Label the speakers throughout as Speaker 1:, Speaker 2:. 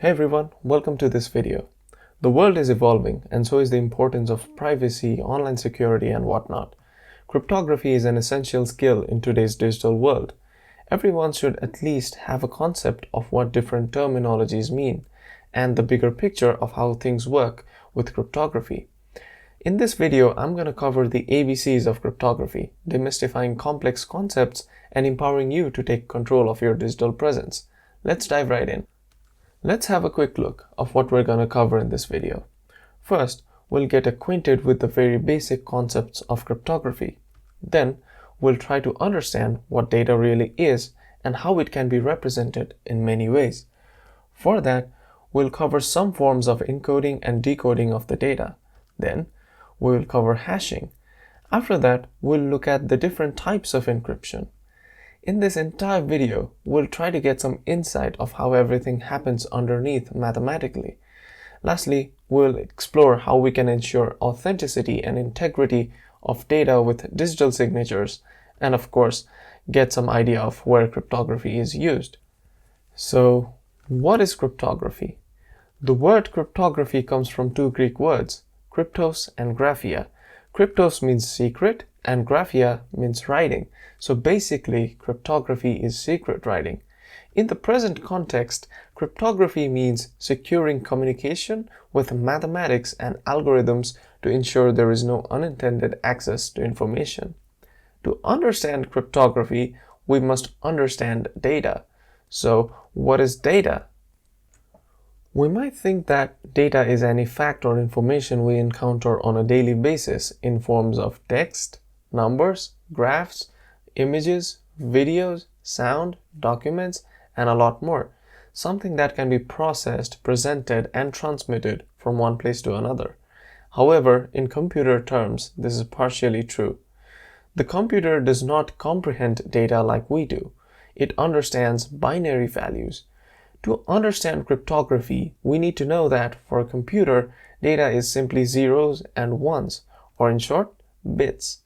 Speaker 1: Hey everyone, welcome to this video. The world is evolving, and so is the importance of privacy, online security, and whatnot. Cryptography is an essential skill in today's digital world. Everyone should at least have a concept of what different terminologies mean, and the bigger picture of how things work with cryptography. In this video, I'm going to cover the ABCs of cryptography, demystifying complex concepts and empowering you to take control of your digital presence. Let's dive right in. Let's have a quick look of what we're going to cover in this video. First, we'll get acquainted with the very basic concepts of cryptography. Then, we'll try to understand what data really is and how it can be represented in many ways. For that, we'll cover some forms of encoding and decoding of the data. Then, we'll cover hashing. After that, we'll look at the different types of encryption. In this entire video, we'll try to get some insight of how everything happens underneath mathematically. Lastly, we'll explore how we can ensure authenticity and integrity of data with digital signatures, and of course, get some idea of where cryptography is used. So, what is cryptography? The word cryptography comes from two Greek words, kryptos and graphia. Kryptos means secret and graphia means writing. So basically, cryptography is secret writing. In the present context, cryptography means securing communication with mathematics and algorithms to ensure there is no unintended access to information. To understand cryptography, we must understand data. So, what is data? We might think that data is any fact or information we encounter on a daily basis in forms of text, numbers, graphs, images, videos, sound, documents, and a lot more. Something that can be processed, presented, and transmitted from one place to another. However, in computer terms, this is partially true. The computer does not comprehend data like we do. It understands binary values. To understand cryptography, we need to know that for a computer, data is simply zeros and ones, or in short, bits.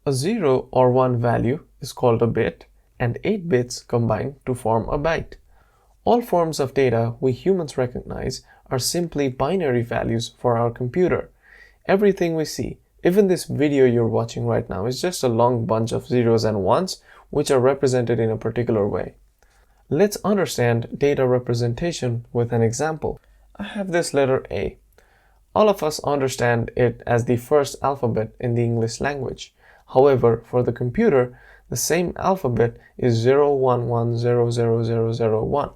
Speaker 1: A 0 or 1 value is called a bit, and 8 bits combine to form a byte. All forms of data we humans recognize are simply binary values for our computer. Everything we see, even this video you're watching right now, is just a long bunch of zeros and ones which are represented in a particular way. Let's understand data representation with an example. I have this letter A. All of us understand it as the first alphabet in the English language. However, for the computer, the same alphabet is 011000001.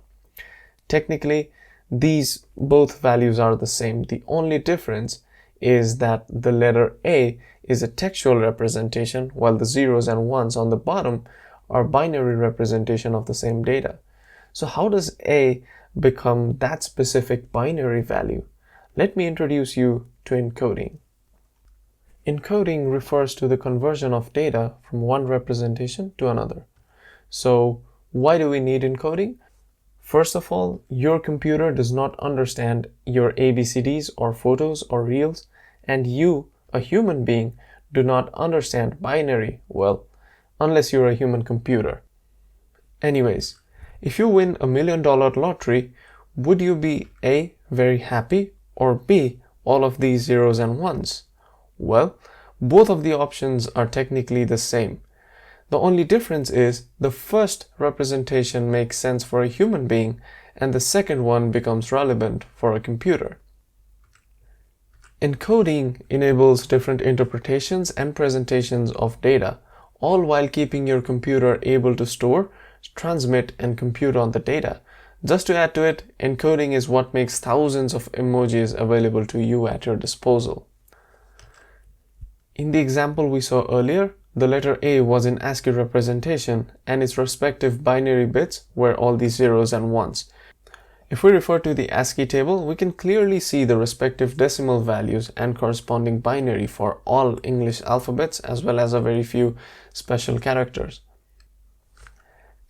Speaker 1: Technically, these both values are the same. The only difference is that the letter A is a textual representation, while the zeros and ones on the bottom are binary representation of the same data. So how does A become that specific binary value? Let me introduce you to encoding. Encoding refers to the conversion of data from one representation to another. So why do we need encoding? First of all, your computer does not understand your ABCDs or photos or reels, and you, a human being, do not understand binary, well, unless you're a human computer. Anyways, if you win $1 million lottery, would you be A, very happy, or B, all of these zeros and ones? Well, both of the options are technically the same. The only difference is the first representation makes sense for a human being and the second one becomes relevant for a computer. Encoding enables different interpretations and presentations of data, all while keeping your computer able to store, transmit, and compute on the data. Just to add to it, encoding is what makes thousands of emojis available to you at your disposal. In the example we saw earlier, the letter A was in ASCII representation and its respective binary bits were all these zeros and ones. If we refer to the ASCII table, we can clearly see the respective decimal values and corresponding binary for all English alphabets as well as a very few special characters.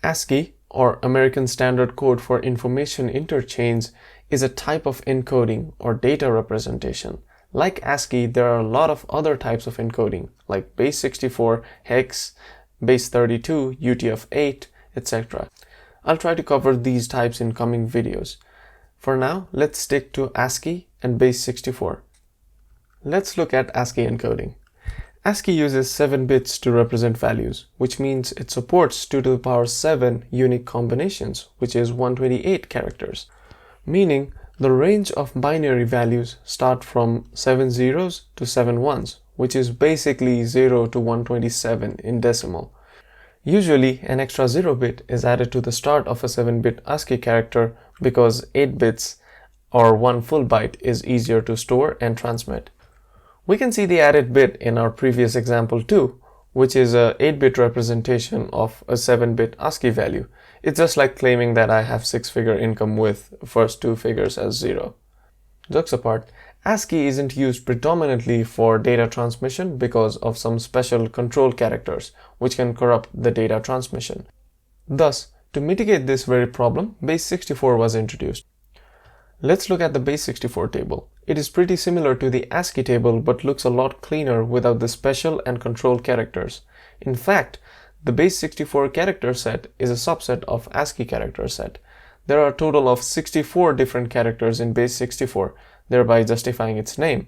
Speaker 1: ASCII, or American Standard Code for Information Interchange, is a type of encoding or data representation. Like ASCII, there are a lot of other types of encoding, like Base64, hex, Base32, UTF-8, etc. I'll try to cover these types in coming videos. For now, let's stick to ASCII and Base64. Let's look at ASCII encoding. ASCII uses 7 bits to represent values, which means it supports 2 to the power 7 unique combinations, which is 128 characters. Meaning, the range of binary values start from 7 zeros to 7 ones, which is basically 0 to 127 in decimal. Usually, an extra 0 bit is added to the start of a 7-bit ASCII character because 8 bits or 1 full byte is easier to store and transmit. We can see the added bit in our previous example too, which is a 8-bit representation of a 7-bit ASCII value. It's just like claiming that I have 6-figure income with first 2 figures as 0. Jokes apart, ASCII isn't used predominantly for data transmission because of some special control characters which can corrupt the data transmission. Thus, to mitigate this very problem, Base64 was introduced. Let's look at the Base64 table. It is pretty similar to the ASCII table but looks a lot cleaner without the special and control characters. In fact, the Base64 character set is a subset of ASCII character set. There are a total of 64 different characters in Base64, thereby justifying its name.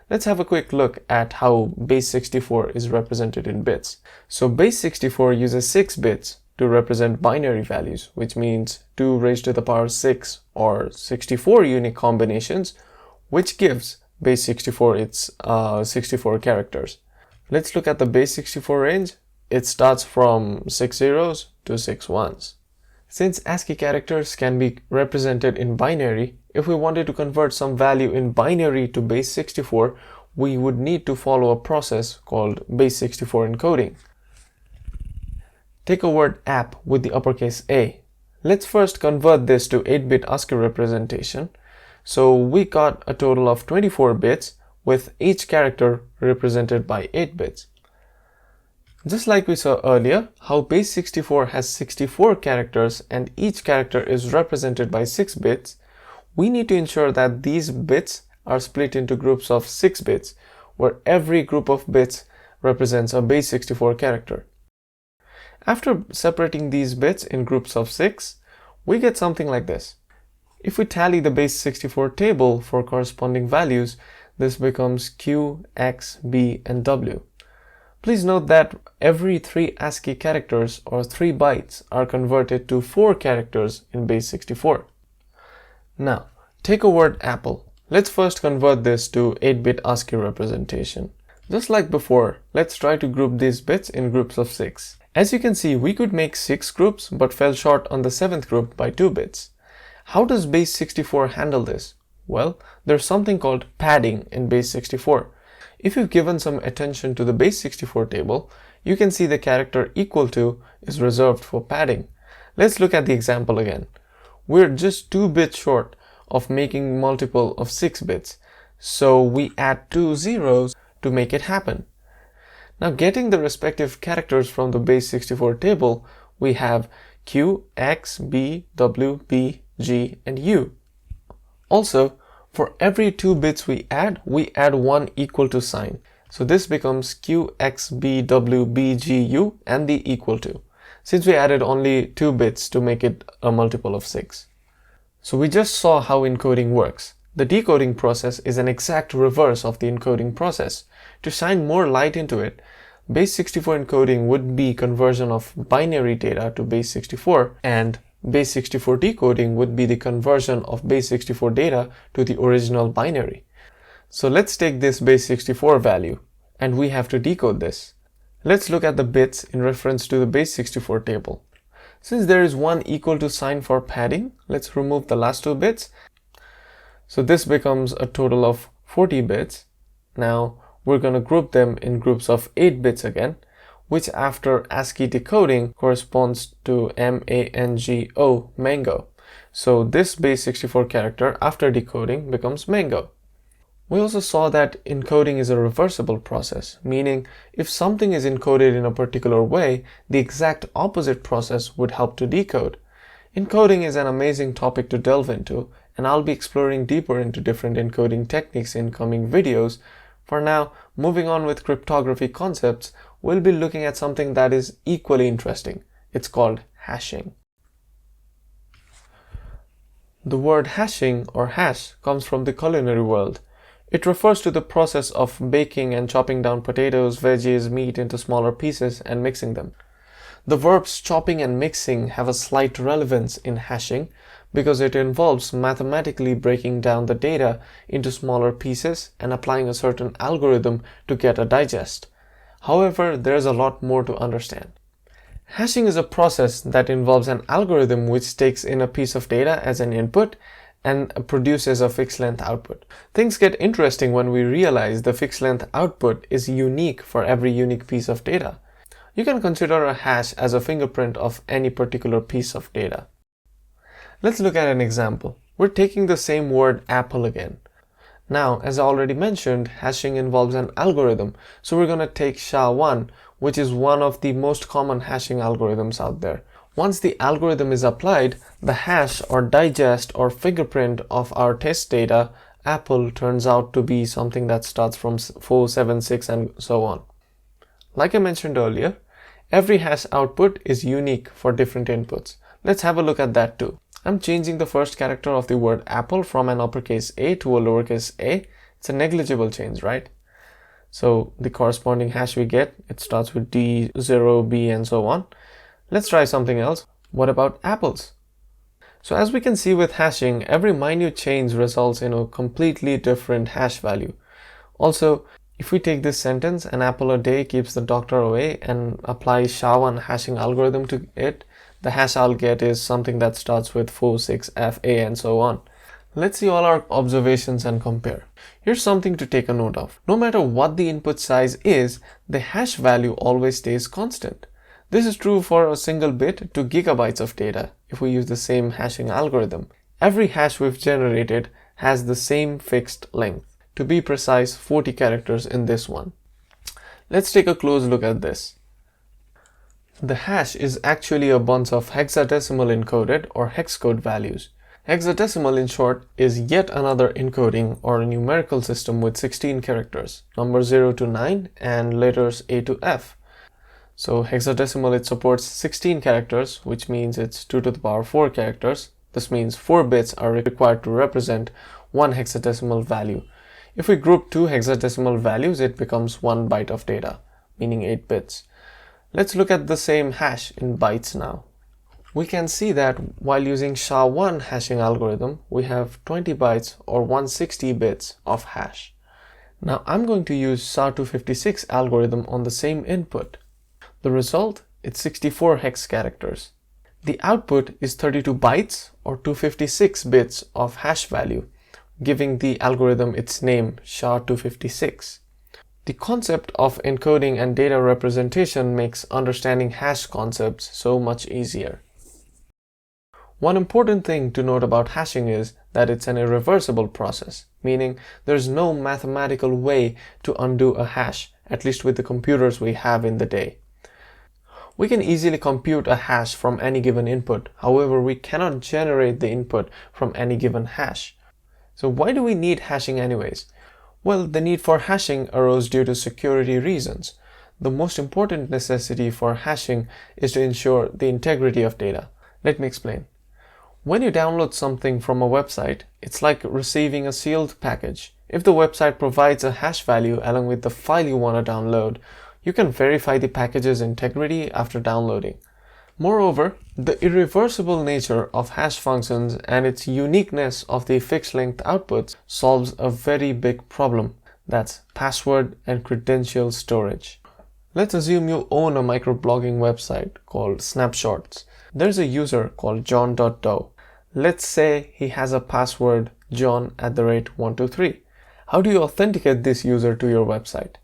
Speaker 1: Let's have a quick look at how Base64 is represented in bits. So Base64 uses 6 bits to represent binary values, which means 2 raised to the power 6 or 64 unique combinations, which gives Base64 its 64 characters. Let's look at the Base64 range. It starts from 6 zeros to 6 ones. Since ASCII characters can be represented in binary, if we wanted to convert some value in binary to Base64, we would need to follow a process called Base64 encoding. Take a word app with the uppercase A. Let's first convert this to 8-bit ASCII representation. So we got a total of 24 bits with each character represented by 8 bits. Just like we saw earlier, how Base64 has 64 characters and each character is represented by 6 bits, we need to ensure that these bits are split into groups of 6 bits, where every group of bits represents a Base64 character. After separating these bits in groups of 6, we get something like this. If we tally the Base64 table for corresponding values, this becomes Q, X, B, and W. Please note that every 3 ASCII characters or 3 bytes are converted to 4 characters in Base64. Now, take a word apple. Let's first convert this to 8-bit ASCII representation. Just like before, let's try to group these bits in groups of 6. As you can see, we could make 6 groups but fell short on the 7th group by 2 bits. How does Base64 handle this? Well, there's something called padding in Base64. If you've given some attention to the Base64 table, you can see the character equal to is reserved for padding. Let's look at the example again. We're just 2 bits short of making multiple of 6 bits, so we add 2 zeros to make it happen. Now, getting the respective characters from the Base64 table, we have Q, X, B, W, B, G, and U. Also, for every 2 bits we add 1 equal to sign. So this becomes Q, X, B, W, B, G, U, and the equal to, since we added only 2 bits to make it a multiple of 6. So we just saw how encoding works. The decoding process is an exact reverse of the encoding process. To shine more light into it, Base64 encoding would be conversion of binary data to Base64, and Base64 decoding would be the conversion of Base64 data to the original binary. So let's take this Base64 value, and we have to decode this. Let's look at the bits in reference to the Base64 table. Since there is 1 equal to sign for padding, let's remove the last 2 bits. So this becomes a total of 40 bits. Now we're going to group them in groups of 8 bits again, which after ASCII decoding corresponds to MANGO, mango. So this Base64 character after decoding becomes mango. We also saw that encoding is a reversible process, meaning if something is encoded in a particular way, the exact opposite process would help to decode. Encoding is an amazing topic to delve into, and I'll be exploring deeper into different encoding techniques in coming videos. For now, moving on with cryptography concepts, we'll be looking at something that is equally interesting. It's called hashing. The word hashing or hash comes from the culinary world. It refers to the process of baking and chopping down potatoes, veggies, meat into smaller pieces and mixing them. The verbs chopping and mixing have a slight relevance in hashing because it involves mathematically breaking down the data into smaller pieces and applying a certain algorithm to get a digest. However, there is a lot more to understand. Hashing is a process that involves an algorithm which takes in a piece of data as an input and produces a fixed length output. Things get interesting when we realize the fixed length output is unique for every unique piece of data. You can consider a hash as a fingerprint of any particular piece of data. Let's look at an example. We're taking the same word apple again. Now, as I already mentioned, hashing involves an algorithm, so we're going to take SHA-1, which is one of the most common hashing algorithms out there. Once the algorithm is applied, the hash or digest or fingerprint of our test data, apple, turns out to be something that starts from 476 and so on. Like I mentioned earlier, every hash output is unique for different inputs. Let's have a look at that too. I'm changing the first character of the word apple from an uppercase A to a lowercase a. It's a negligible change, right? So the corresponding hash we get, it starts with D, 0, B and so on. Let's try something else. What about apples? So as we can see with hashing, every minute change results in a completely different hash value. Also, if we take this sentence, an apple a day keeps the doctor away, and apply SHA-1 hashing algorithm to it, the hash I'll get is something that starts with 4, 6, F, A and so on. Let's see all our observations and compare. Here's something to take a note of. No matter what the input size is, the hash value always stays constant. This is true for a single bit to gigabytes of data if we use the same hashing algorithm. Every hash we've generated has the same fixed length. To be precise, 40 characters in this one. Let's take a close look at this. The hash is actually a bunch of hexadecimal encoded or hex code values. Hexadecimal in short is yet another encoding or a numerical system with 16 characters, numbers 0 to 9 and letters A to F. So hexadecimal, it supports 16 characters, which means it's 2 to the power 4 characters. This means 4 bits are required to represent one hexadecimal value. If we group two hexadecimal values, it becomes 1 byte of data, meaning 8 bits. Let's look at the same hash in bytes now. We can see that while using SHA-1 hashing algorithm, we have 20 bytes or 160 bits of hash. Now I'm going to use SHA-256 algorithm on the same input. The result is 64 hex characters. The output is 32 bytes or 256 bits of hash value, giving the algorithm its name, SHA-256. The concept of encoding and data representation makes understanding hash concepts so much easier. One important thing to note about hashing is that it's an irreversible process, meaning there's no mathematical way to undo a hash, at least with the computers we have in the day. We can easily compute a hash from any given input, however, we cannot generate the input from any given hash. So why do we need hashing anyways? Well, the need for hashing arose due to security reasons. The most important necessity for hashing is to ensure the integrity of data. Let me explain. When you download something from a website, it's like receiving a sealed package. If the website provides a hash value along with the file you want to download, you can verify the package's integrity after downloading. Moreover, the irreversible nature of hash functions and its uniqueness of the fixed length outputs solves a very big problem. That's password and credential storage. Let's assume you own a microblogging website called Snapshots. There's a user called John.doe. Let's say he has a password john@123. How do you authenticate this user to your website?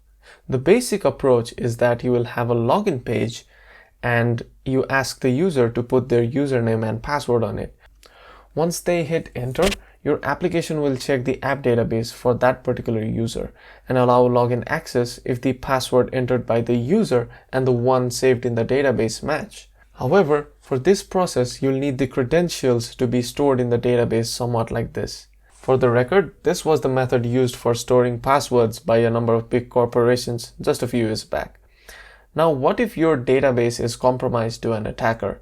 Speaker 1: The basic approach is that you will have a login page and you ask the user to put their username and password on it. Once they hit enter, your application will check the app database for that particular user and allow login access if the password entered by the user and the one saved in the database match. However, for this process, you'll need the credentials to be stored in the database somewhat like this. For the record, this was the method used for storing passwords by a number of big corporations just a few years back. Now, what if your database is compromised to an attacker?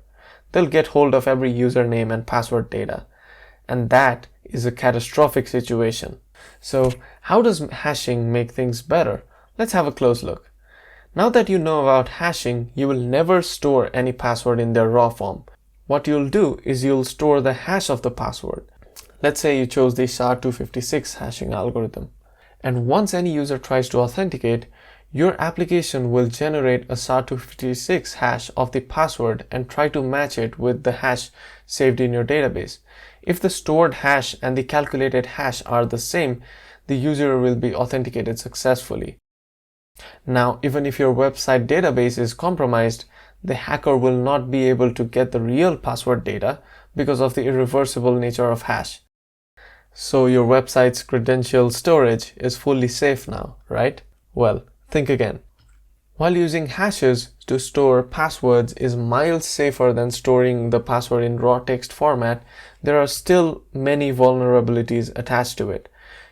Speaker 1: They'll get hold of every username and password data. and that is a catastrophic situation. So how does hashing make things better? Let's have a close look. Now that you know about hashing, you will never store any password in their raw form. What you'll do is you'll store the hash of the password. Let's say you chose the SHA-256 hashing algorithm. And once any user tries to authenticate, your application will generate a SHA-256 hash of the password and try to match it with the hash saved in your database. If the stored hash and the calculated hash are the same, the user will be authenticated successfully. Now, even if your website database is compromised, the hacker will not be able to get the real password data because of the irreversible nature of hash. So your website's credential storage is fully safe now, right? Well, think again. While using hashes to store passwords is miles safer than storing the password in raw text format, there are still many vulnerabilities attached to it.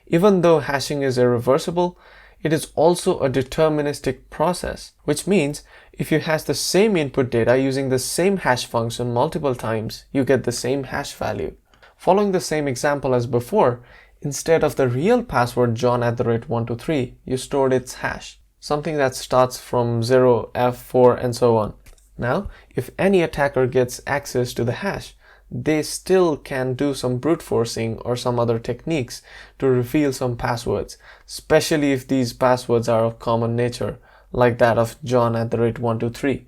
Speaker 1: Even though hashing is irreversible, it is also a deterministic process, which means if you hash the same input data using the same hash function multiple times, you get the same hash value. Following the same example as before, instead of the real password John@123, you stored its hash, something that starts from 0, F4 and so on. Now, if any attacker gets access to the hash, they still can do some brute forcing or some other techniques to reveal some passwords, especially if these passwords are of common nature, like that of John@123.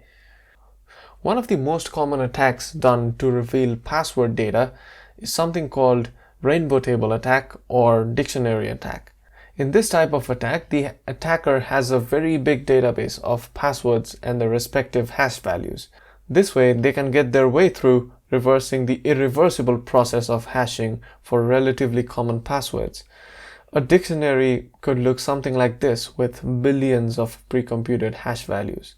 Speaker 1: One of the most common attacks done to reveal password data is something called rainbow table attack or dictionary attack. In this type of attack, the attacker has a very big database of passwords and their respective hash values. This way, they can get their way through reversing the irreversible process of hashing for relatively common passwords. A dictionary could look something like this with billions of pre-computed hash values.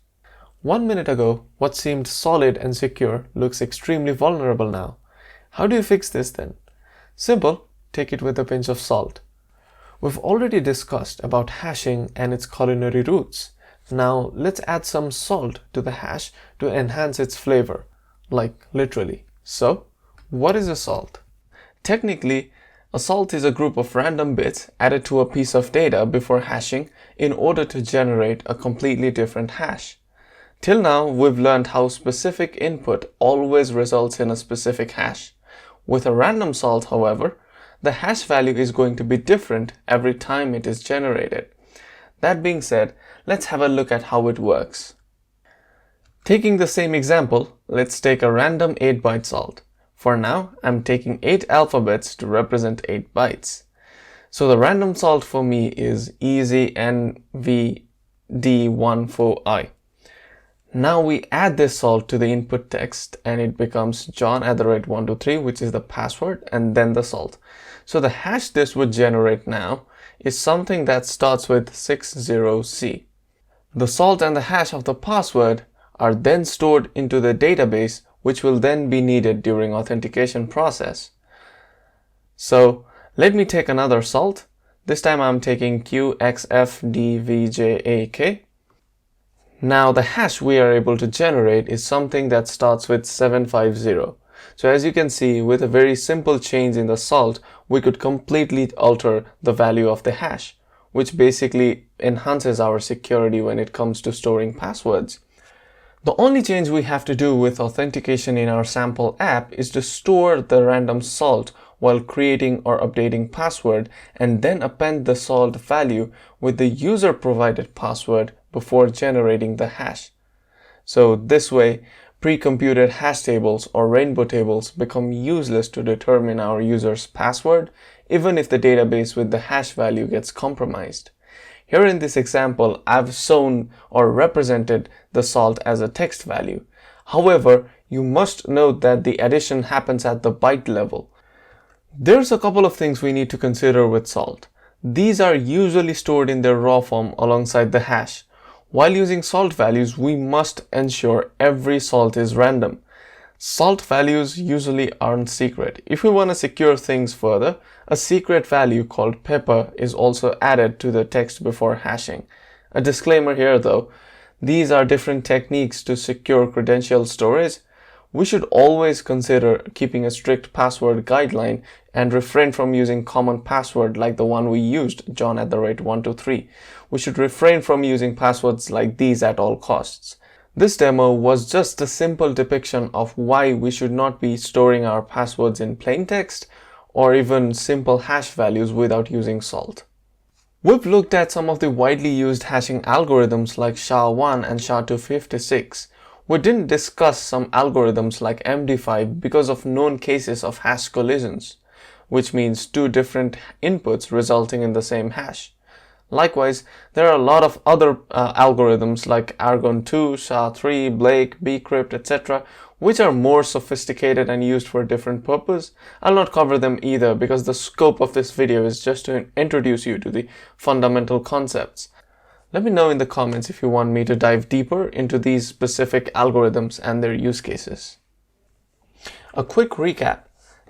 Speaker 1: 1 minute ago, what seemed solid and secure looks extremely vulnerable now. How do you fix this then? Simple, take it with a pinch of salt. We've already discussed about hashing and its culinary roots. Now let's add some salt to the hash to enhance its flavor, like literally. So, what is a salt? Technically, a salt is a group of random bits added to a piece of data before hashing in order to generate a completely different hash. Till now, we've learned how specific input always results in a specific hash. With a random salt, however, the hash value is going to be different every time it is generated. That being said, let's have a look at how it works. Taking the same example, let's take a random 8-byte salt. For now, I'm taking 8 alphabets to represent 8 bytes. So the random salt for me is EZNVD14I. Now we add this salt to the input text and it becomes John@123, which is the password, and then the salt. So the hash this would generate now is something that starts with 60C. The salt and the hash of the password are then stored into the database, which will then be needed during authentication process. So let me take another salt. This time I'm taking QXFDVJAK. Now the hash we are able to generate is something that starts with 750. So as you can see, with a very simple change in the salt, we could completely alter the value of the hash, which basically enhances our security when it comes to storing passwords. The only change we have to do with authentication in our sample app is to store the random salt while creating or updating password and then append the salt value with the user provided password before generating the hash. So this way, pre-computed hash tables or rainbow tables become useless to determine our user's password, even if the database with the hash value gets compromised. Here in this example, I've shown or represented the salt as a text value. However, you must note that the addition happens at the byte level. There's a couple of things we need to consider with salt. These are usually stored in their raw form alongside the hash. While using salt values, we must ensure every salt is random. Salt values usually aren't secret. If we want to secure things further, a secret value called pepper is also added to the text before hashing. A disclaimer here though, these are different techniques to secure credential storage. We should always consider keeping a strict password guideline and refrain from using common password like the one we used, john@123. We should refrain from using passwords like these at all costs. This demo was just a simple depiction of why we should not be storing our passwords in plain text or even simple hash values without using salt. We've looked at some of the widely used hashing algorithms like SHA-1 and SHA-256. We didn't discuss some algorithms like MD5 because of known cases of hash collisions, which means two different inputs resulting in the same hash. Likewise, there are a lot of other algorithms like Argon2, SHA-3, Blake, Bcrypt, etc., which are more sophisticated and used for a different purpose. I'll not cover them either because the scope of this video is just to introduce you to the fundamental concepts. Let me know in the comments if you want me to dive deeper into these specific algorithms and their use cases. A quick recap.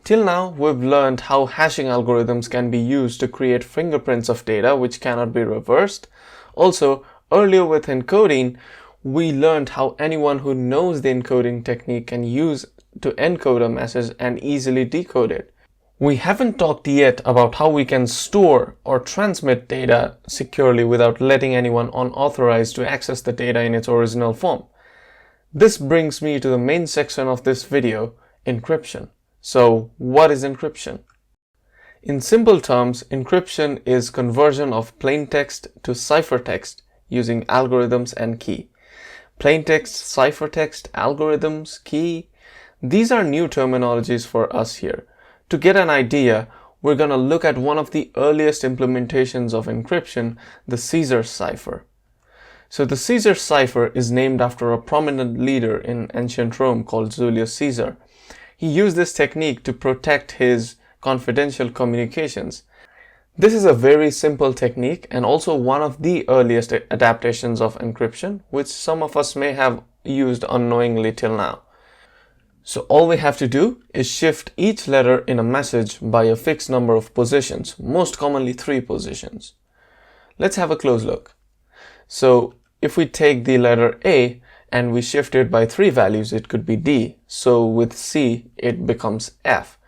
Speaker 1: Till now, we've learned how hashing algorithms can be used to create fingerprints of data which cannot be reversed. Also, earlier with encoding, we learned how anyone who knows the encoding technique can use to encode a message and easily decode it. We haven't talked yet about how we can store or transmit data securely without letting anyone unauthorized to access the data in its original form. This brings me to the main section of this video, encryption. So, what is encryption? In simple terms, encryption is conversion of plain text to ciphertext using algorithms and key. Plaintext, ciphertext, algorithms, key. These are new terminologies for us here. To get an idea, we're going to look at one of the earliest implementations of encryption, the Caesar cipher. So the Caesar cipher is named after a prominent leader in ancient Rome called Julius Caesar. He used this technique to protect his confidential communications. This is a very simple technique and also one of the earliest adaptations of encryption, which some of us may have used unknowingly till now. So all we have to do is shift each letter in a message by a fixed number of positions, most commonly 3 positions. Let's have a close look. So if we take the letter A and we shift it by 3 values, it could be D. So with C, it becomes F.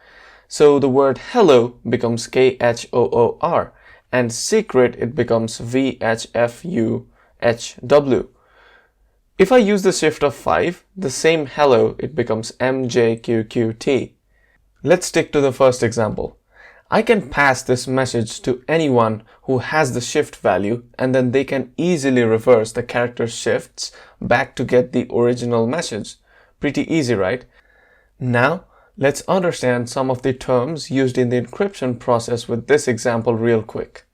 Speaker 1: So the word hello becomes KHOOR, and secret it becomes VHFUHW. If I use the shift of 5, the same hello it becomes MJQQT. Let's stick to the first example. I can pass this message to anyone who has the shift value, and then they can easily reverse the character shifts back to get the original message. Pretty easy, right? Now, let's understand some of the terms used in the encryption process with this example real quick.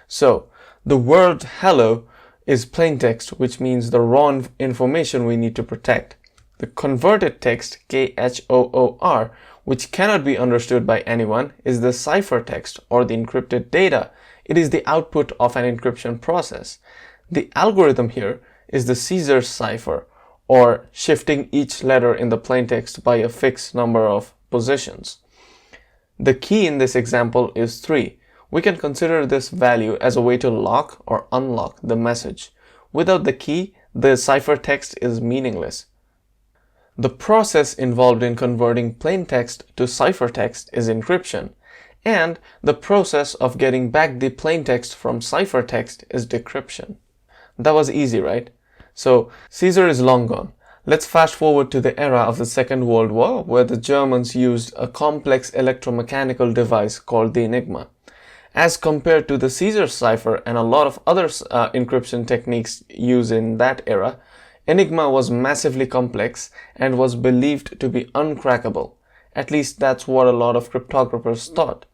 Speaker 1: So, the word hello is plain text, which means the raw information we need to protect. The converted text, KHOOR, which cannot be understood by anyone, is the ciphertext or the encrypted data. It is the output of an encryption process. The algorithm here is the Caesar cipher, or shifting each letter in the plaintext by a fixed number of positions. The key in this example is 3. We can consider this value as a way to lock or unlock the message. Without the key, the ciphertext is meaningless. The process involved in converting plain text to ciphertext is encryption, and the process of getting back the plain text from ciphertext is decryption. That was easy, right? So, Caesar is long gone. Let's fast forward to the era of the Second World War, where the Germans used a complex electromechanical device called the Enigma. As compared to the Caesar cipher and a lot of other encryption techniques used in that era, Enigma was massively complex and was believed to be uncrackable. At least that's what a lot of cryptographers thought.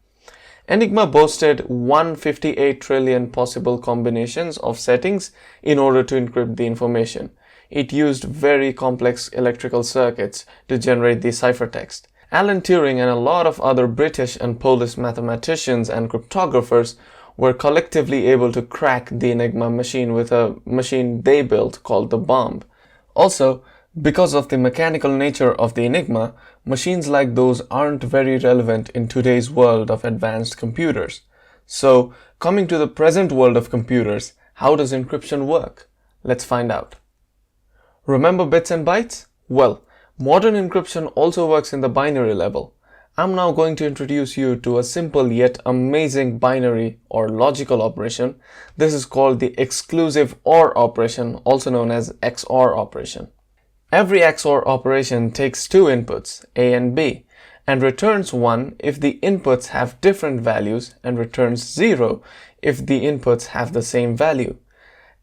Speaker 1: Enigma boasted 158 trillion possible combinations of settings in order to encrypt the information. It used very complex electrical circuits to generate the ciphertext. Alan Turing and a lot of other British and Polish mathematicians and cryptographers were collectively able to crack the Enigma machine with a machine they built called the bomb. Also, because of the mechanical nature of the Enigma, machines like those aren't very relevant in today's world of advanced computers. So, coming to the present world of computers, how does encryption work? Let's find out. Remember bits and bytes? Well, Modern encryption also works in the binary level. I'm now going to introduce you to a simple yet amazing binary or logical operation. This is called the exclusive OR operation, also known as XOR operation. Every XOR operation takes two inputs, A and B, and returns 1 if the inputs have different values and returns 0 if the inputs have the same value.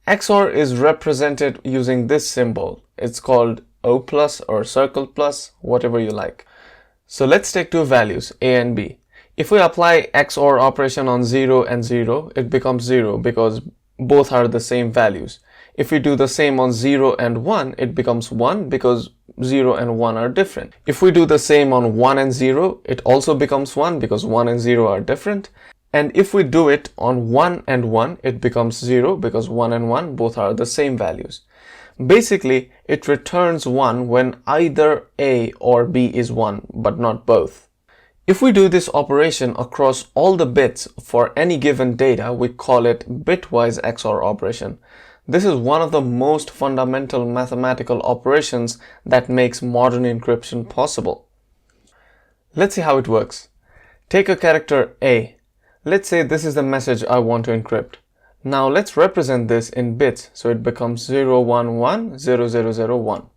Speaker 1: XOR is represented using this symbol. It's called O plus or circle plus, whatever you like. So let's take two values, A and B. If we apply XOR operation on 0 and 0, it becomes 0 because both are the same values. If we do the same on 0 and 1, it becomes 1 because 0 and 1 are different. If we do the same on 1 and 0, it also becomes 1 because 1 and 0 are different. And if we do it on 1 and 1, it becomes 0 because 1 and 1 both are the same values. Basically, it returns 1 when either A or B is 1, but not both. If we do this operation across all the bits for any given data, we call it bitwise XOR operation. This is one of the most fundamental mathematical operations that makes modern encryption possible. Let's see how it works. Take a character A. Let's say this is the message I want to encrypt. Now let's represent this in bits, so it becomes 0110001.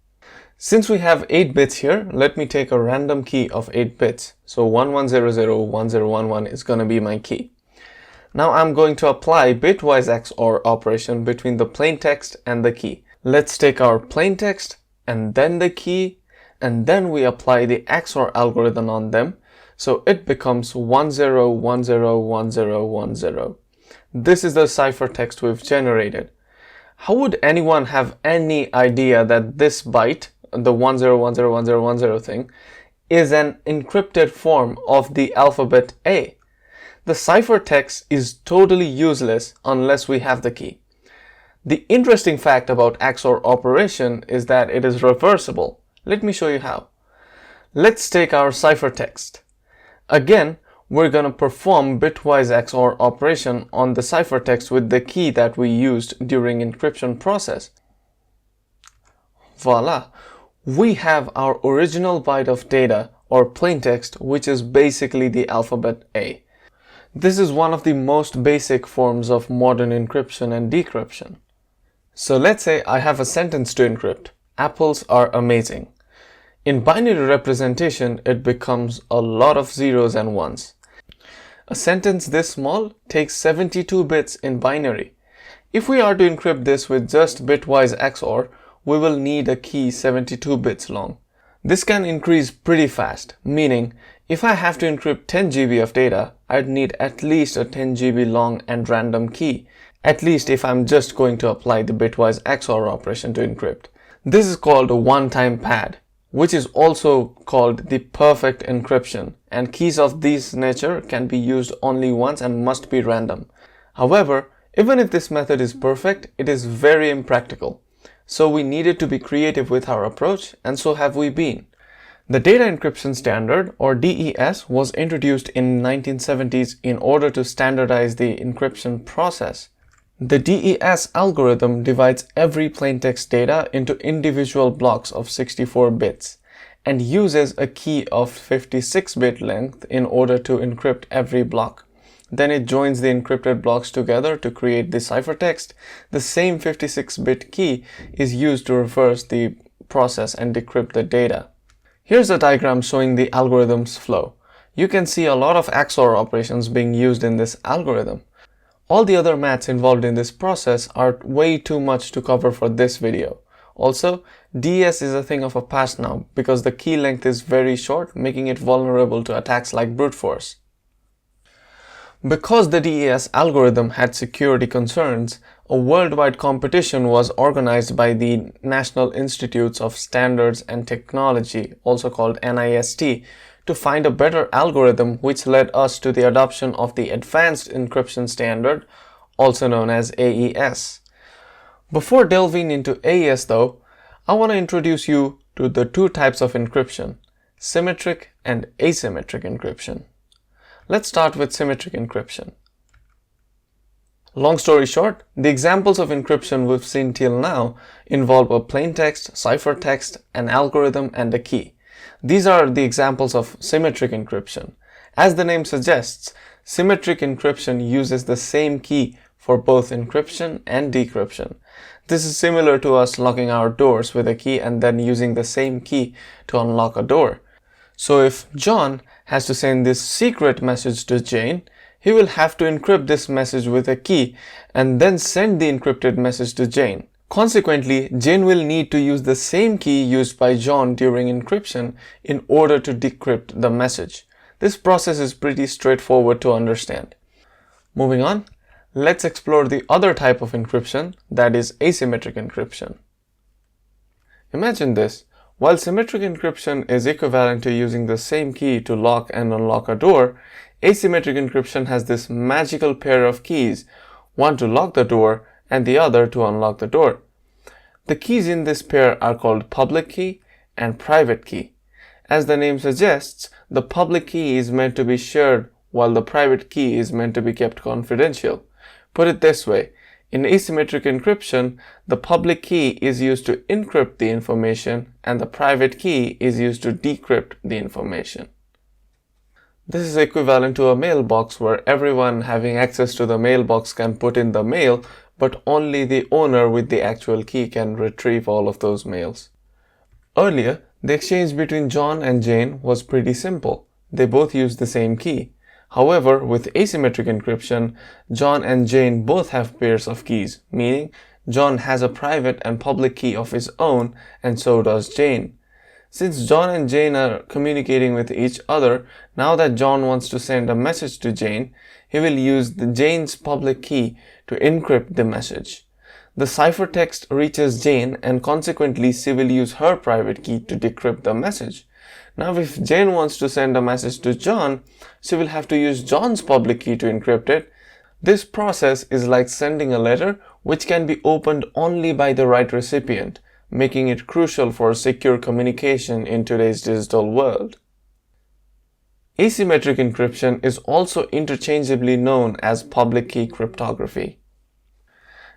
Speaker 1: Since we have 8 bits here, let me take a random key of 8 bits. So 11001011 is going to be my key. Now I'm going to apply bitwise XOR operation between the plaintext and the key. Let's take our plaintext and then the key, and then we apply the XOR algorithm on them. So it becomes 10101010. This is the ciphertext we've generated. How would anyone have any idea that this byte, the 10101010 thing, is an encrypted form of the alphabet A? The ciphertext is totally useless unless we have the key. The interesting fact about XOR operation is that it is reversible. Let me show you how. Let's take our ciphertext. Again, we're going to perform bitwise XOR operation on the ciphertext with the key that we used during encryption process. Voila! We have our original byte of data or plaintext, which is basically the alphabet A. This is one of the most basic forms of modern encryption and decryption. So let's say I have a sentence to encrypt. Apples are amazing. In binary representation, it becomes a lot of zeros and ones. A sentence this small takes 72 bits in binary. If we are to encrypt this with just bitwise XOR, we will need a key 72 bits long. This can increase pretty fast, meaning if I have to encrypt 10 GB of data, I'd need at least a 10 GB long and random key, at least if I'm just going to apply the bitwise XOR operation to encrypt. This is called a one-time pad, which is also called the perfect encryption, and keys of this nature can be used only once and must be random. However, even if this method is perfect, it is very impractical. So we needed to be creative with our approach, and so have we been. The Data Encryption Standard, or DES, was introduced in 1970s in order to standardize the encryption process. The DES algorithm divides every plaintext data into individual blocks of 64 bits and uses a key of 56-bit length in order to encrypt every block. Then it joins the encrypted blocks together to create the ciphertext. The same 56-bit key is used to reverse the process and decrypt the data. Here's a diagram showing the algorithm's flow. You can see a lot of XOR operations being used in this algorithm. All the other maths involved in this process are way too much to cover for this video. Also, DES is a thing of a past now because the key length is very short, making it vulnerable to attacks like brute force. Because the DES algorithm had security concerns, a worldwide competition was organized by the National Institutes of Standards and Technology, also called NIST, to find a better algorithm, which led us to the adoption of the Advanced Encryption Standard, also known as AES. Before delving into AES though, I want to introduce you to the two types of encryption, symmetric and asymmetric encryption. Let's start with symmetric encryption. Long story short, the examples of encryption we've seen till now involve a plaintext, ciphertext, an algorithm, and a key. These are the examples of symmetric encryption. As the name suggests, symmetric encryption uses the same key for both encryption and decryption. This is similar to us locking our doors with a key and then using the same key to unlock a door. So if John has to send this secret message to Jane, he will have to encrypt this message with a key and then send the encrypted message to Jane. Consequently, Jane will need to use the same key used by John during encryption in order to decrypt the message. This process is pretty straightforward to understand. Moving on, let's explore the other type of encryption, that is asymmetric encryption. Imagine this. While symmetric encryption is equivalent to using the same key to lock and unlock a door, asymmetric encryption has this magical pair of keys, one to lock the door and the other to unlock the door. The keys in this pair are called public key and private key. As the name suggests, the public key is meant to be shared while the private key is meant to be kept confidential. Put it this way, in asymmetric encryption, the public key is used to encrypt the information and the private key is used to decrypt the information. This is equivalent to a mailbox where everyone having access to the mailbox can put in the mail, but only the owner with the actual key can retrieve all of those mails. Earlier, the exchange between John and Jane was pretty simple. They both used the same key. However, with asymmetric encryption, John and Jane both have pairs of keys, meaning John has a private and public key of his own, and so does Jane. Since John and Jane are communicating with each other, now that John wants to send a message to Jane, he will use Jane's public key to encrypt the message. The ciphertext reaches Jane and consequently she will use her private key to decrypt the message. Now if Jane wants to send a message to John, she will have to use John's public key to encrypt it. This process is like sending a letter which can be opened only by the right recipient, making it crucial for secure communication in today's digital world. Asymmetric encryption is also interchangeably known as public key cryptography.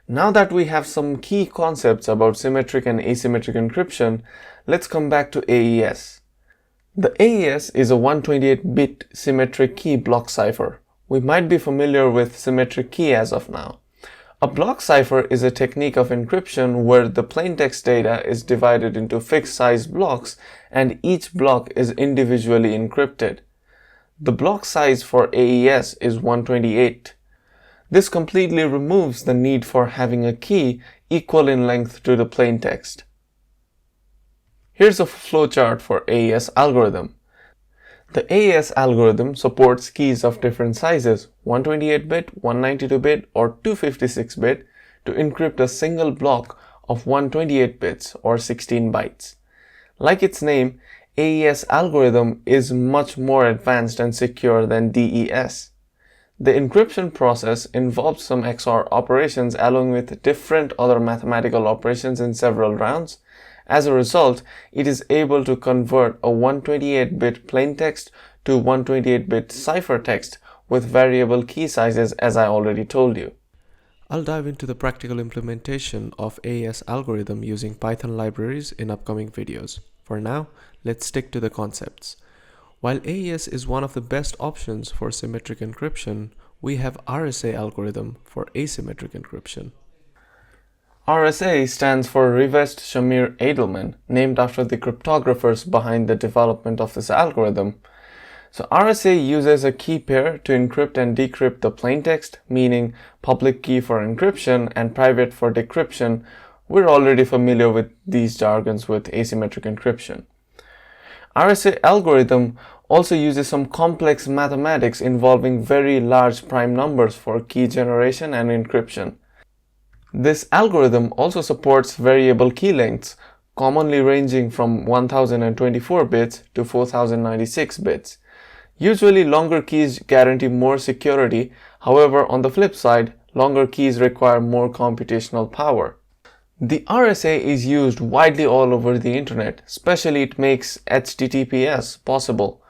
Speaker 1: Now that we have some key concepts about symmetric and asymmetric encryption, let's come back to AES. The AES is a 128-bit symmetric key block cipher. We might be familiar with symmetric key as of now. A block cipher is a technique of encryption where the plaintext data is divided into fixed size blocks and each block is individually encrypted. The block size for AES is 128. This completely removes the need for having a key equal in length to the plaintext. Here's a flowchart for AES algorithm. The AES algorithm supports keys of different sizes, 128-bit, 192-bit, or 256-bit, to encrypt a single block of 128 bits or 16 bytes. Like its name, AES algorithm is much more advanced and secure than DES. The encryption process involves some XOR operations along with different other mathematical operations in several rounds. As a result, it is able to convert a 128-bit plaintext to 128-bit ciphertext with variable key sizes, as I already told you. I'll dive into the practical implementation of AES algorithm using Python libraries in upcoming videos. For now, let's stick to the concepts. While AES is one of the best options for symmetric encryption, we have RSA algorithm for asymmetric encryption. RSA stands for Rivest Shamir Edelman, named after the cryptographers behind the development of this algorithm. So RSA uses a key pair to encrypt and decrypt the plaintext, meaning public key for encryption and private for decryption. We're already familiar with these jargons with asymmetric encryption. RSA algorithm also uses some complex mathematics involving very large prime numbers for key generation and encryption. This algorithm also supports variable key lengths, commonly ranging from 1024 bits to 4096 bits. Usually longer keys guarantee more security, however on the flip side, longer keys require more computational power. The RSA is used widely all over the internet, especially it makes HTTPS possible.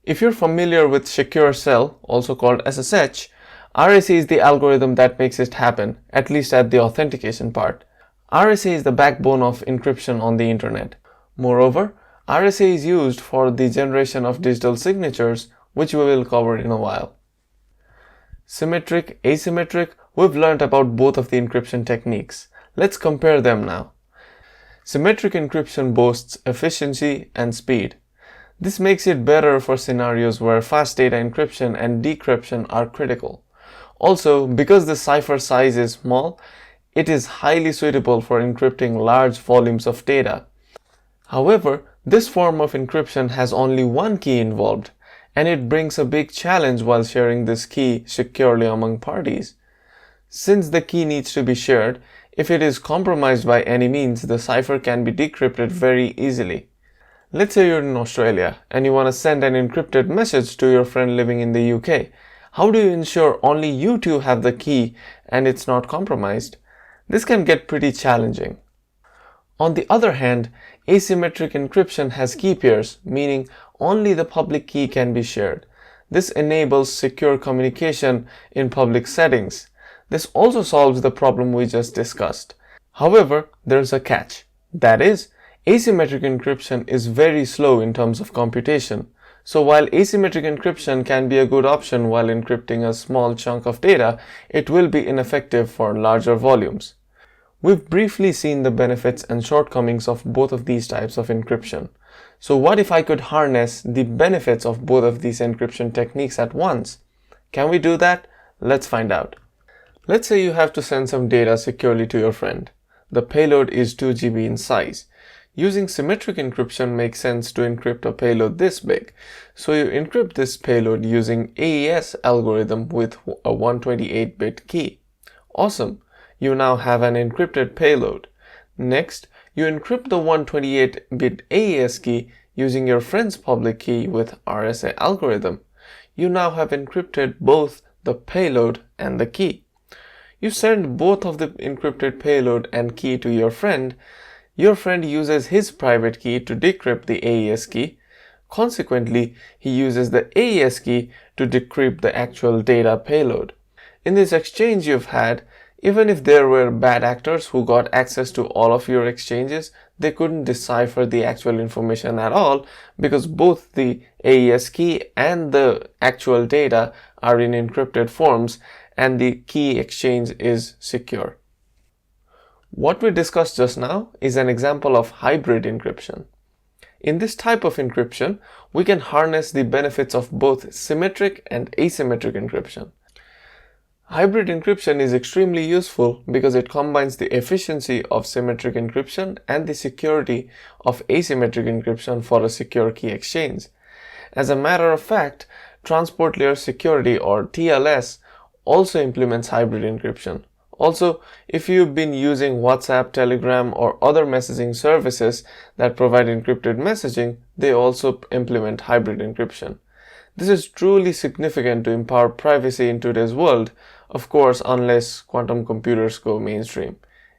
Speaker 1: If you're familiar with Secure Cell, also called SSH, RSA is the algorithm that makes it happen, at least at the authentication part. RSA is the backbone of encryption on the internet. Moreover, RSA is used for the generation of digital signatures, which we will cover in a while. Symmetric, asymmetric, we've learned about both of the encryption techniques. Let's compare them now. Symmetric encryption boasts efficiency and speed. This makes it better for scenarios where fast data encryption and decryption are critical. Also, because the cipher size is small, it is highly suitable for encrypting large volumes of data. However, this form of encryption has only one key involved, and it brings a big challenge while sharing this key securely among parties. Since the key needs to be shared, if it is compromised by any means, the cipher can be decrypted very easily. Let's say you're in Australia and you want to send an encrypted message to your friend living in the UK. How do you ensure only you two have the key and it's not compromised? This can get pretty challenging. On the other hand, asymmetric encryption has key pairs, meaning only the public key can be shared. This enables secure communication in public settings. This also solves the problem we just discussed. However, there's a catch. That is, asymmetric encryption is very slow in terms of computation. So while asymmetric encryption can be a good option while encrypting a small chunk of data, it will be ineffective for larger volumes. We've briefly seen the benefits and shortcomings of both of these types of encryption. So what if I could harness the benefits of both of these encryption techniques at once? Can we do that? Let's find out. Let's say you have to send some data securely to your friend. The payload is 2 GB in size. Using symmetric encryption makes sense to encrypt a payload this big. So you encrypt this payload using AES algorithm with a 128-bit key. Awesome! You now have an encrypted payload. Next, you encrypt the 128-bit AES key using your friend's public key with RSA algorithm. You now have encrypted both the payload and the key. You send both of the encrypted payload and key to your friend. Your friend uses his private key to decrypt the AES key. Consequently, he uses the AES key to decrypt the actual data payload. In this exchange you've had, even if there were bad actors who got access to all of your exchanges, they couldn't decipher the actual information at all because both the AES key and the actual data are in encrypted forms and the key exchange is secure. What we discussed just now is an example of hybrid encryption. In this type of encryption, we can harness the benefits of both symmetric and asymmetric encryption. Hybrid encryption is extremely useful because it combines the efficiency of symmetric encryption and the security of asymmetric encryption for a secure key exchange. As a matter of fact, Transport Layer Security or TLS also implements hybrid encryption. Also, if you've been using WhatsApp, Telegram, or other messaging services that provide encrypted messaging, they also implement hybrid encryption. This is truly significant to empower privacy in today's world, of course, unless quantum computers go mainstream.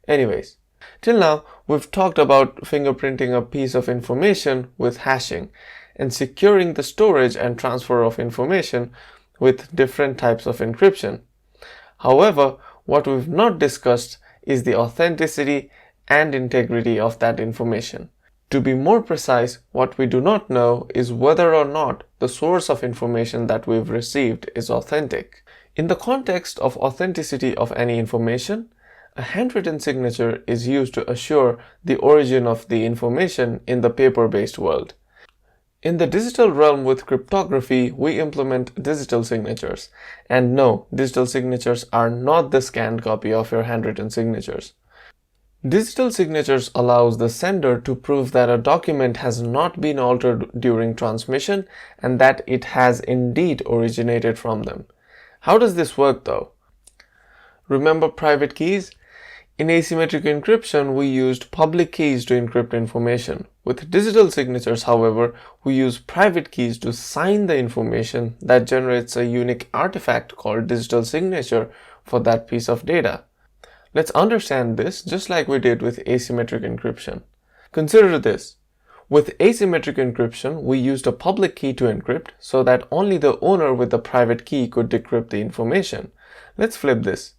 Speaker 1: Anyways, till now, we've talked about fingerprinting a piece of information with hashing and securing the storage and transfer of information with different types of encryption. However, what we've not discussed is the authenticity and integrity of that information. To be more precise, what we do not know is whether or not the source of information that we've received is authentic. In the context of authenticity of any information, a handwritten signature is used to assure the origin of the information in the paper-based world. In the digital realm with cryptography, we implement digital signatures. And no, digital signatures are not the scanned copy of your handwritten signatures. Digital signatures allows the sender to prove that a document has not been altered during transmission and that it has indeed originated from them. How does this work though? Remember private keys? In asymmetric encryption, we used public keys to encrypt information. With digital signatures, however, we use private keys to sign the information that generates a unique artifact called digital signature for that piece of data. Let's understand this just like we did with asymmetric encryption. Consider this. With asymmetric encryption, we used a public key to encrypt so that only the owner with the private key could decrypt the information. Let's flip this.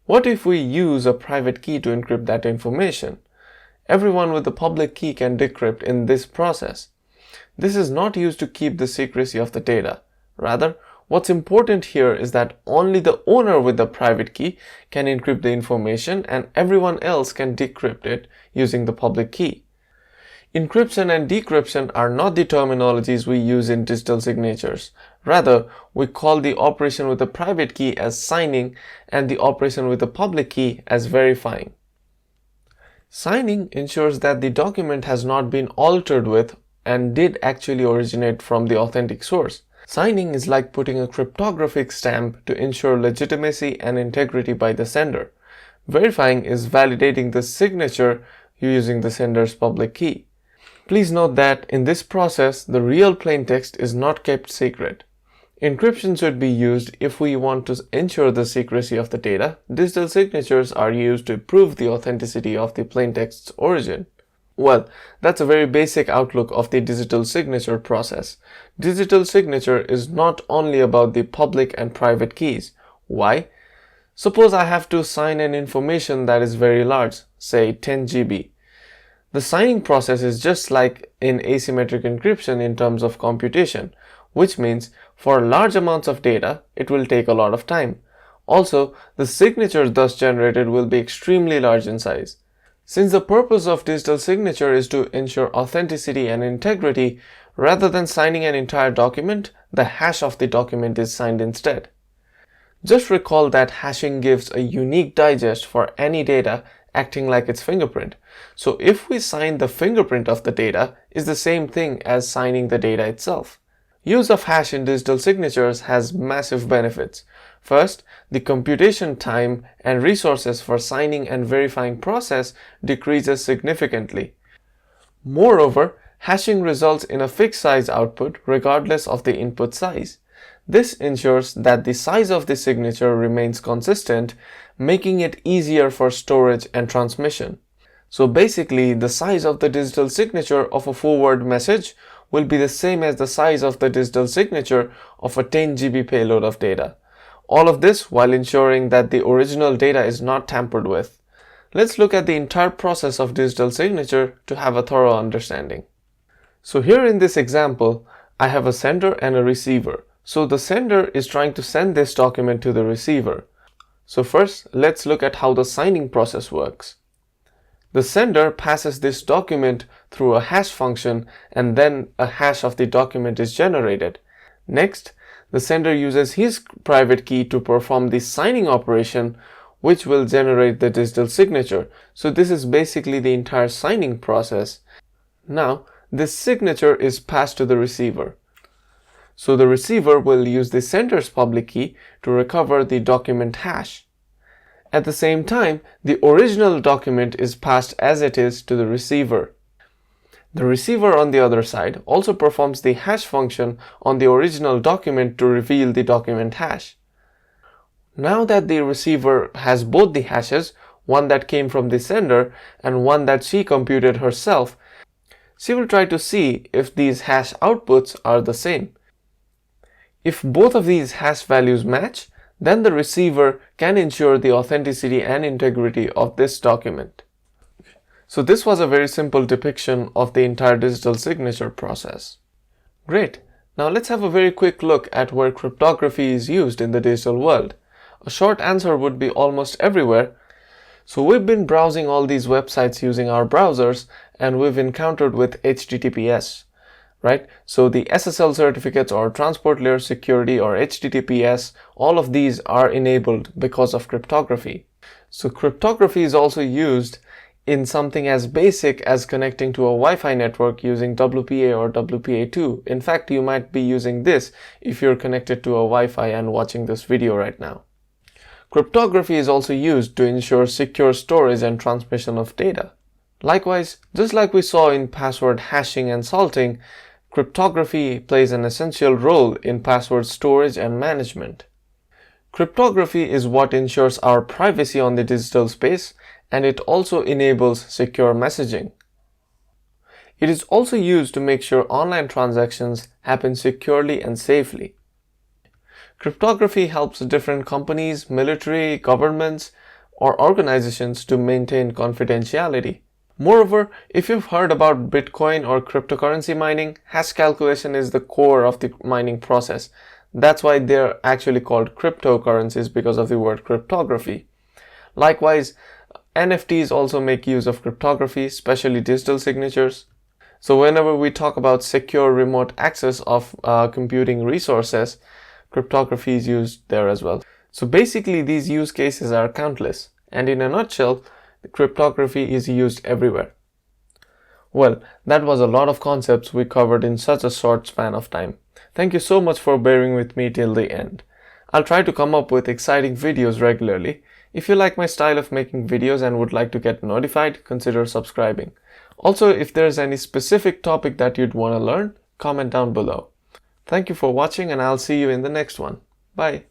Speaker 1: What if we use a private key to encrypt that information? Everyone with the public key can decrypt in this process. This is not used to keep the secrecy of the data. Rather, what's important here is that only the owner with the private key can encrypt the information and everyone else can decrypt it using the public key. Encryption and decryption are not the terminologies we use in digital signatures. Rather, we call the operation with the private key as signing and the operation with the public key as verifying. Signing ensures that the document has not been altered with and did actually originate from the authentic source. Signing is like putting a cryptographic stamp to ensure legitimacy and integrity by the sender. Verifying is validating the signature using the sender's public key. Please note that in this process, the real plaintext is not kept secret. Encryption should be used if we want to ensure the secrecy of the data. Digital signatures are used to prove the authenticity of the plaintext's origin. Well, that's a very basic outlook of the digital signature process. Digital signature is not only about the public and private keys. Why? Suppose I have to sign an information that is very large, say 10 GB. The signing process is just like in asymmetric encryption in terms of computation, which means for large amounts of data, it will take a lot of time. Also, the signature thus generated will be extremely large in size. Since the purpose of digital signature is to ensure authenticity and integrity, rather than signing an entire document, the hash of the document is signed instead. Just recall that hashing gives a unique digest for any data, acting like its fingerprint. So if we sign the fingerprint of the data, is the same thing as signing the data itself. Use of hash in digital signatures has massive benefits. First, the computation time and resources for signing and verifying process decreases significantly. Moreover, hashing results in a fixed size output regardless of the input size. This ensures that the size of the signature remains consistent, making it easier for storage and transmission. So basically, the size of the digital signature of a forward message will be the same as the size of the digital signature of a 10 GB payload of data. All of this while ensuring that the original data is not tampered with. Let's look at the entire process of digital signature to have a thorough understanding. So here in this example, I have a sender and a receiver. So the sender is trying to send this document to the receiver. So first, let's look at how the signing process works. The sender passes this document through a hash function and then a hash of the document is generated. Next, the sender uses his private key to perform the signing operation, which will generate the digital signature. So this is basically the entire signing process. Now, this signature is passed to the receiver. So the receiver will use the sender's public key to recover the document hash. At the same time, the original document is passed as it is to the receiver. The receiver on the other side also performs the hash function on the original document to reveal the document hash. Now that the receiver has both the hashes, one that came from the sender and one that she computed herself, she will try to see if these hash outputs are the same. If both of these hash values match, then the receiver can ensure the authenticity and integrity of this document. So this was a very simple depiction of the entire digital signature process. Great. Now let's have a very quick look at where cryptography is used in the digital world. A short answer would be almost everywhere. So we've been browsing all these websites using our browsers and we've encountered with HTTPS. Right? So the SSL certificates or transport layer security or HTTPS, all of these are enabled because of cryptography. So cryptography is also used in something as basic as connecting to a Wi-Fi network using WPA or WPA2. In fact, you might be using this if you're connected to a Wi-Fi and watching this video right now. Cryptography is also used to ensure secure storage and transmission of data. Likewise, just like we saw in password hashing and salting, cryptography plays an essential role in password storage and management. Cryptography is what ensures our privacy on the digital space, and it also enables secure messaging. It is also used to make sure online transactions happen securely and safely. Cryptography helps different companies, military, governments, or organizations to maintain confidentiality. Moreover, if you've heard about Bitcoin or cryptocurrency mining, hash calculation is the core of the mining process. That's why they're actually called cryptocurrencies, because of the word cryptography. Likewise, NFTs also make use of cryptography, especially digital signatures. So whenever we talk about secure remote access of computing resources, cryptography is used there as well. So basically these use cases are countless, and in a nutshell, cryptography is used everywhere. Well, that was a lot of concepts we covered in such a short span of time. Thank you so much for bearing with me till the end. I'll try to come up with exciting videos regularly. If you like my style of making videos and would like to get notified, consider subscribing. Also, if there's any specific topic that you'd want to learn, comment down below. Thank you for watching, and I'll see you in the next one. Bye.